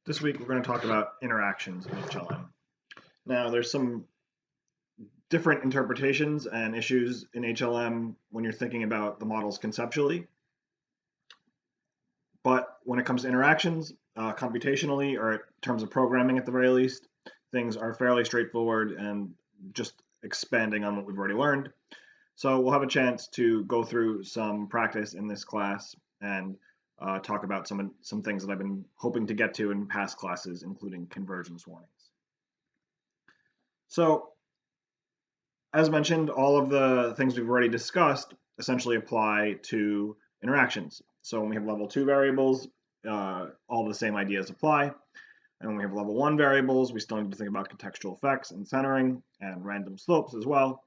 This week we're going to talk about interactions in HLM. Now, there's some different interpretations and issues in HLM when you're thinking about the models conceptually. But when it comes to interactions, computationally or in terms of programming at the very least, things are fairly straightforward and just expanding on what we've already learned. So we'll have a chance to go through some practice in this class and talk about some things that I've been hoping to get to in past classes, including convergence warnings. So, as mentioned, all of the things we've already discussed essentially apply to interactions. So when we have level 2 variables, all the same ideas apply. And when we have level 1 variables, we still need to think about contextual effects and centering and random slopes as well.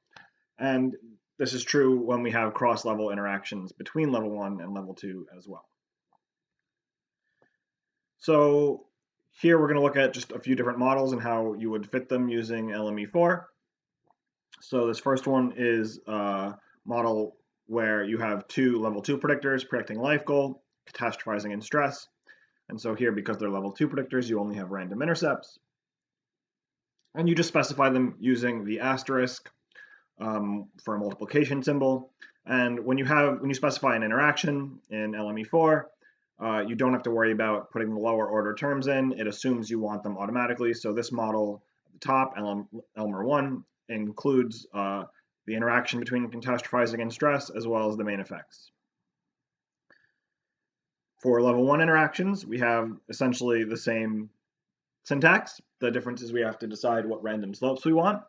And this is true when we have cross-level interactions between level 1 and level 2 as well. So here we're going to look at just a few different models and how you would fit them using LME4. So this first one is a model where you have two level 2 predictors predicting life goal, catastrophizing, and stress. And so here, because they're level 2 predictors, you only have random intercepts. And you just specify them using the asterisk for a multiplication symbol. And when you specify an interaction in LME4, you don't have to worry about putting the lower order terms in. It assumes you want them automatically. So this model at the top, Elmer1, includes the interaction between catastrophizing and stress, as well as the main effects. For level 1 interactions, we have essentially the same syntax. The difference is we have to decide what random slopes we want.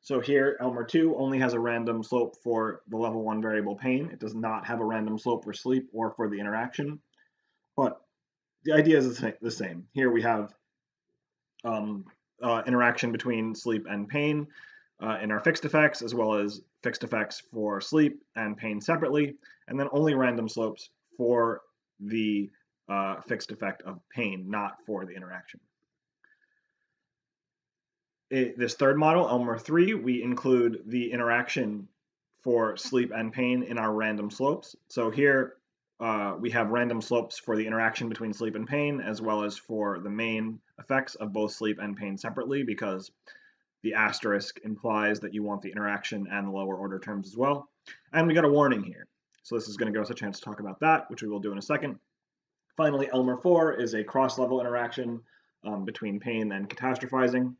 So here, Elmer2 only has a random slope for the level 1 variable pain. It does not have a random slope for sleep or for the interaction. But the idea is the same. Here we have interaction between sleep and pain in our fixed effects, as well as fixed effects for sleep and pain separately, and then only random slopes for the fixed effect of pain, not for the interaction. This third model, Elmer3, we include the interaction for sleep and pain in our random slopes. So here we have random slopes for the interaction between sleep and pain, as well as for the main effects of both sleep and pain separately, because the asterisk implies that you want the interaction and the lower order terms as well. And we got a warning here. So this is going to give us a chance to talk about that, which we will do in a second. Finally, Elmer4 is a cross-level interaction between pain and catastrophizing.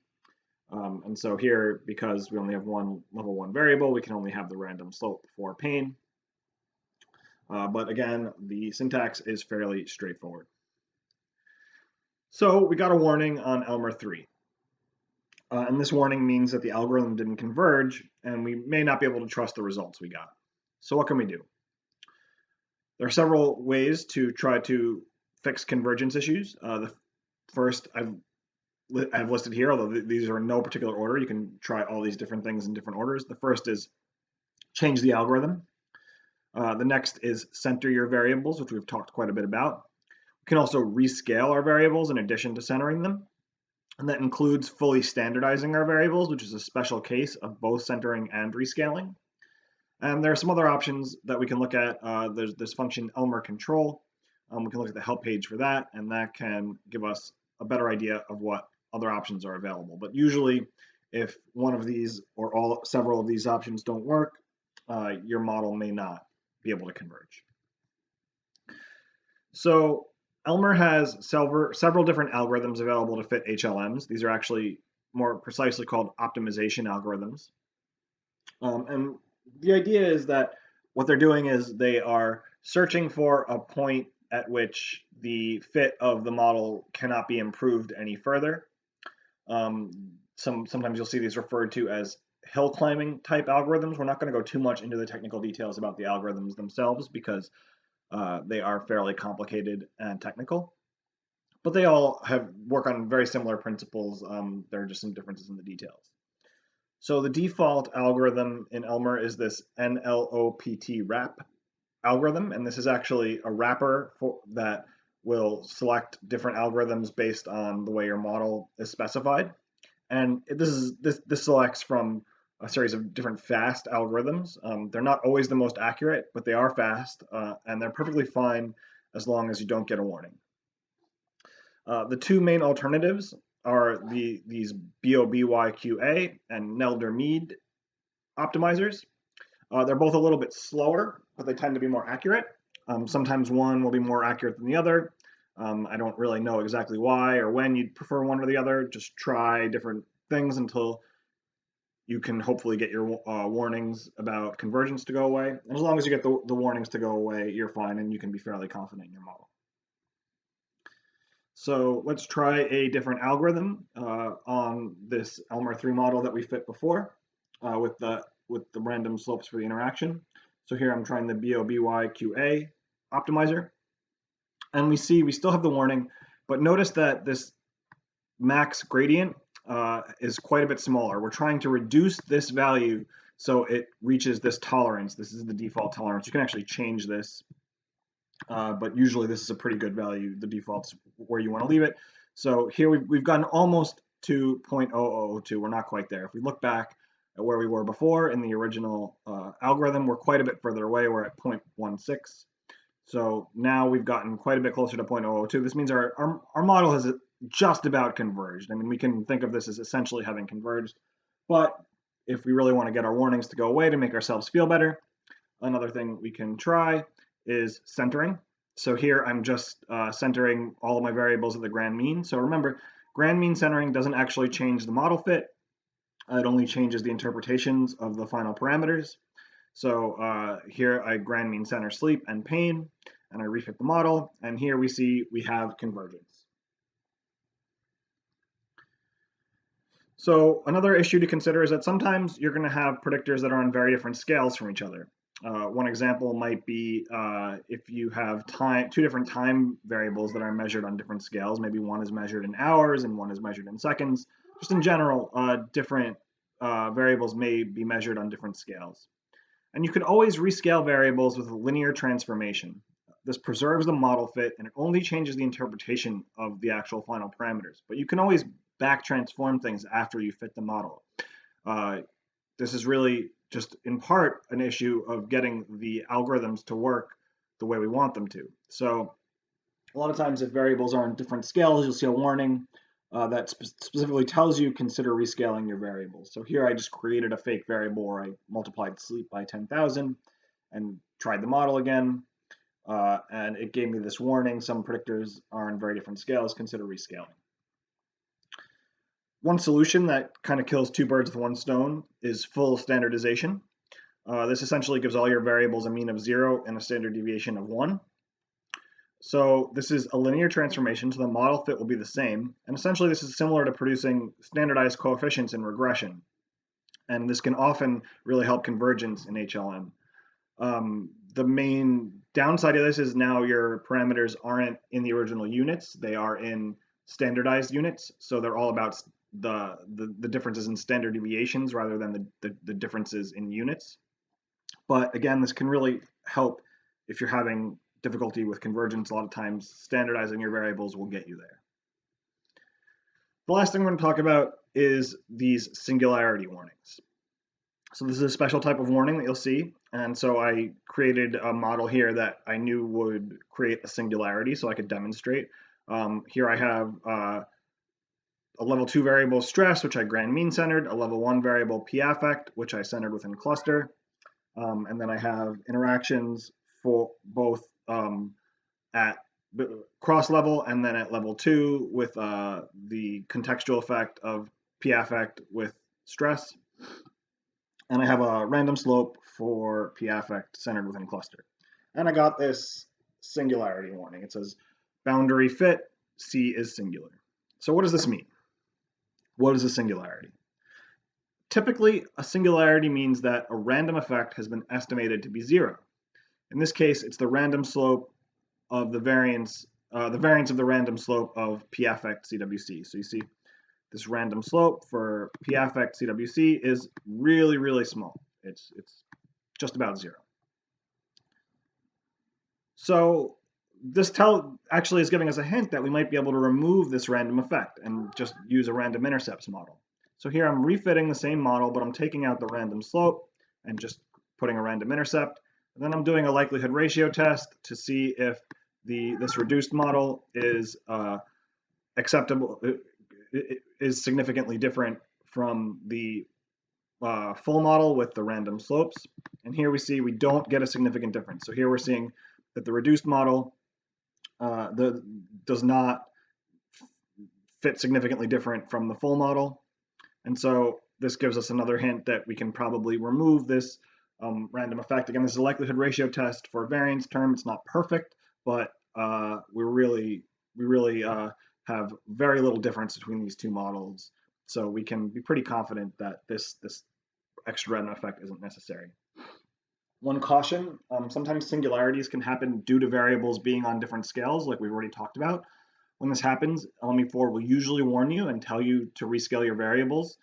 And so here, because we only have one level 1 variable, we can only have the random slope for pain. But again, the syntax is fairly straightforward. So we got a warning on Elmer3. And this warning means that the algorithm didn't converge, and we may not be able to trust the results we got. So what can we do? There are several ways to try to fix convergence issues. The first I've listed here, although these are in no particular order. You can try all these different things in different orders. The first is change the algorithm. The next is center your variables, which we've talked quite a bit about. We can also rescale our variables in addition to centering them. And that includes fully standardizing our variables, which is a special case of both centering and rescaling. And there are some other options that we can look at. There's this function Elmer control. We can look at the help page for that, and that can give us a better idea of what other options are available. But usually, if one of these or several of these options don't work, your model may not be able to converge. So Elmer has several different algorithms available to fit HLMs. These are actually more precisely called optimization algorithms. And the idea is that what they're doing is they are searching for a point at which the fit of the model cannot be improved any further. Sometimes you'll see these referred to as hill climbing type algorithms. We're not going to go too much into the technical details about the algorithms themselves because they are fairly complicated and technical, but they all work on very similar principles. There are just some differences in the details. So the default algorithm in Elmer is this NLOPT wrap algorithm, and this is actually a wrapper that will select different algorithms based on the way your model is specified. And this selects from a series of different fast algorithms. They're not always the most accurate, but they are fast, and they're perfectly fine as long as you don't get a warning. The two main alternatives are these BOBYQA and Nelder-Mead optimizers. They're both a little bit slower, but they tend to be more accurate. Sometimes one will be more accurate than the other. I don't really know exactly why or when you'd prefer one or the other. Just try different things until you can hopefully get your warnings about convergence to go away. And as long as you get the warnings to go away, you're fine and you can be fairly confident in your model. So let's try a different algorithm on this Elmer 3 model that we fit before with the random slopes for the interaction. So here I'm trying the BOBYQA optimizer. And we see we still have the warning, but notice that this max gradient is quite a bit smaller. We're trying to reduce this value so it reaches this tolerance. This is the default tolerance. You can actually change this, but usually this is a pretty good value. The default's where you want to leave it. So here we've gotten almost to 0.0002. We're not quite there. If we look back at where we were before in the original algorithm, we're quite a bit further away. We're at 0.16. So now we've gotten quite a bit closer to 0.002. This means our model has just about converged. I mean, we can think of this as essentially having converged, but if we really want to get our warnings to go away to make ourselves feel better, another thing we can try is centering. So here I'm just centering all of my variables at the grand mean. So remember, grand mean centering doesn't actually change the model fit. It only changes the interpretations of the final parameters. So here I grand mean center sleep and pain, and I refit the model, and here we see we have convergence. So another issue to consider is that sometimes you're going to have predictors that are on very different scales from each other. One example might be if you have two different time variables that are measured on different scales. Maybe one is measured in hours and one is measured in seconds. Just in general, different variables may be measured on different scales. And you can always rescale variables with a linear transformation. This preserves the model fit and it only changes the interpretation of the actual final parameters. But you can always back transform things after you fit the model. This is really just in part an issue of getting the algorithms to work the way we want them to. So a lot of times if variables are on different scales, you'll see a warning that specifically tells you consider rescaling your variables. So here I just created a fake variable where I multiplied sleep by 10,000 and tried the model again. And it gave me this warning. Some predictors are on very different scales. Consider rescaling. One solution that kind of kills two birds with one stone is full standardization. This essentially gives all your variables a mean of 0 and a standard deviation of 1. So this is a linear transformation, so the model fit will be the same. And essentially this is similar to producing standardized coefficients in regression. And this can often really help convergence in HLM. The main downside of this is now your parameters aren't in the original units, they are in standardized units. So they're all about the differences in standard deviations rather than the differences in units. But again, this can really help if you're having difficulty with convergence. A lot of times standardizing your variables will get you there. The last thing we're going to talk about is these singularity warnings. So this is a special type of warning that you'll see. And so I created a model here that I knew would create a singularity so I could demonstrate. Here I have a level 2 variable stress, which I grand mean centered, a level 1 variable p affect, which I centered within cluster. And then I have interactions for both at cross level and then at level 2 with the contextual effect of p affect with stress. And I have a random slope for p affect centered within cluster. And I got this singularity warning. It says boundary fit, C is singular. So what does this mean? What is a singularity? Typically, a singularity means that a random effect has been estimated to be 0. In this case, it's the random slope of the variance of the random slope of p affect CWC. So you see this random slope for p affect CWC is really, really small. It's just about 0. So this actually is giving us a hint that we might be able to remove this random effect and just use a random intercepts model. So here I'm refitting the same model, but I'm taking out the random slope and just putting a random intercept. And then I'm doing a likelihood ratio test to see if this reduced model is acceptable, is significantly different from the full model with the random slopes. And here we see we don't get a significant difference. So here we're seeing that the reduced model does not fit significantly different from the full model. And so this gives us another hint that we can probably remove this random effect. Again, this is a likelihood ratio test for a variance term. It's not perfect, but we really have very little difference between these two models. So we can be pretty confident that this extra random effect isn't necessary. One caution, sometimes singularities can happen due to variables being on different scales, like we've already talked about. When this happens, LME4 will usually warn you and tell you to rescale your variables,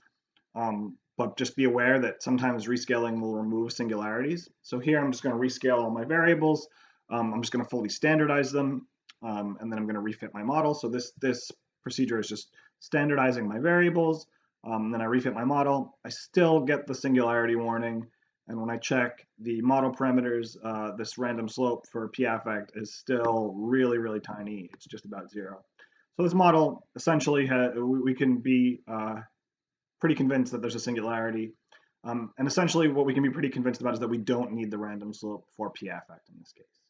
but just be aware that sometimes rescaling will remove singularities. So here I'm just going to rescale all my variables. I'm just going to fully standardize them, and then I'm going to refit my model. So this procedure is just standardizing my variables. Then I refit my model. I still get the singularity warning. And when I check the model parameters, this random slope for p affect is still really, really tiny. It's just about 0. So this model essentially, we can be pretty convinced that there's a singularity. And essentially what we can be pretty convinced about is that we don't need the random slope for p affect in this case.